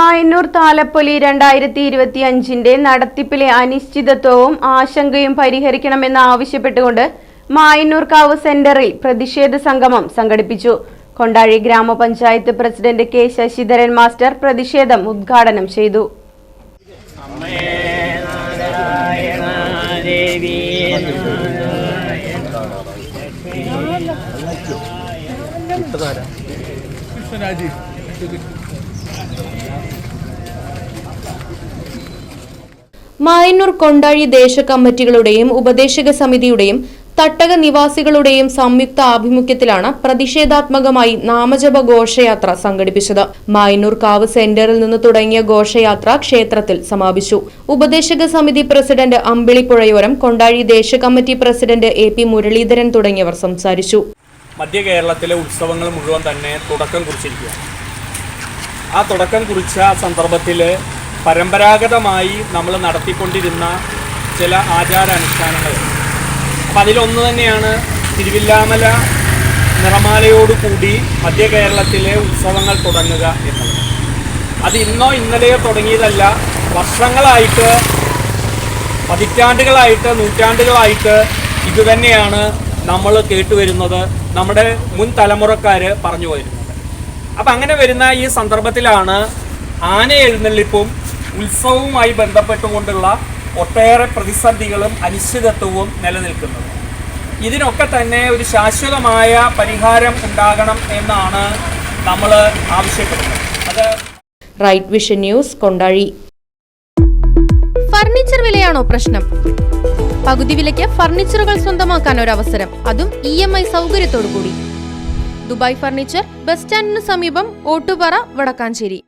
മായന്നൂർ താലപ്പൊലി 2025 നടത്തിപ്പിലെ അനിശ്ചിതത്വവും ആശങ്കയും പരിഹരിക്കണമെന്ന് ആവശ്യപ്പെട്ടുകൊണ്ട് മായന്നൂർക്കാവ് സെന്ററിൽ പ്രതിഷേധ സംഗമം സംഘടിപ്പിച്ചു. കൊണ്ടാഴി ഗ്രാമപഞ്ചായത്ത് പ്രസിഡന്റ് കെ ശശിധരൻ മാസ്റ്റർ പ്രതിഷേധം ഉദ്ഘാടനം ചെയ്തു. മായന്നൂർ കൊണ്ടാഴി ദേശ കമ്മിറ്റികളുടെയും ഉപദേശക സമിതിയുടെയും തട്ടക നിവാസികളുടെയും സംയുക്ത ആഭിമുഖ്യത്തിലാണ് പ്രതിഷേധാത്മകമായി നാമജപ ഘോഷയാത്ര സംഘടിപ്പിച്ചത്. മായന്നൂർ കാവ് സെന്ററിൽ നിന്ന് തുടങ്ങിയ ഘോഷയാത്ര ക്ഷേത്രത്തിൽ സമാപിച്ചു. ഉപദേശക സമിതി പ്രസിഡന്റ് അമ്പിളിപ്പുഴയോരം, കൊണ്ടാഴി ദേശ കമ്മിറ്റി പ്രസിഡന്റ് AP മുരളീധരൻ തുടങ്ങിയവർ സംസാരിച്ചു. മധ്യ കേരളത്തിലെ ഉത്സവങ്ങൾ മുഴുവൻ തന്നെ തുടക്കം കുറിച്ചിരിക്കുകയാണ്. ആ തുടക്കം കുറിച്ച സന്ദർഭത്തിൽ പരമ്പരാഗതമായി നമ്മൾ നടത്തിക്കൊണ്ടിരുന്ന ചില ആചാരാനുഷ്ഠാനങ്ങൾ, അപ്പം അതിലൊന്ന് തന്നെയാണ് തിരുവില്ലാമല നിറമാലയോടുകൂടി മധ്യ കേരളത്തിലെ ഉത്സവങ്ങൾ തുടങ്ങുക എന്നത്. അത് ഇന്നോ ഇന്നലെയോ തുടങ്ങിയതല്ല, വർഷങ്ങളായിട്ട്, പതിറ്റാണ്ടുകളായിട്ട്, നൂറ്റാണ്ടുകളായിട്ട് ഇതുതന്നെയാണ് നമ്മൾ കേട്ടുവരുന്നത്, നമ്മുടെ മുൻ തലമുറക്കാർ പറഞ്ഞു വരുന്നത്. അപ്പം അങ്ങനെ വരുന്ന ഈ സന്ദർഭത്തിലാണ് ആന എഴുന്നള്ളിപ്പും ഉത്സവവുമായി ബന്ധപ്പെട്ടുകൊണ്ടുള്ള ഒട്ടേറെ പ്രതിസന്ധികളും അനിശ്ചിതത്വവും നിലനിൽക്കുന്നത്. ഇതിനൊക്കെ തന്നെ ഒരു ശാശ്വതമായ പരിഹാരം ഉണ്ടാകണം എന്നാണ് നമ്മൾ ആവശ്യപ്പെടുന്നത്. അത് right vision news, Kondazhi. Furniture വിലയാണോ പ്രശ്നം? പകുതി വിലയ്ക്ക് ഫർണിച്ചറുകൾ സ്വന്തമാക്കാൻ ഒരു അവസരം, അതും EMI സൗകര്യത്തോടു കൂടി. ദുബായ് ഫർണിച്ചർ, ബസ് സ്റ്റാൻഡിന് സമീപം, ഓട്ടുപാറ, വടക്കാഞ്ചേരി.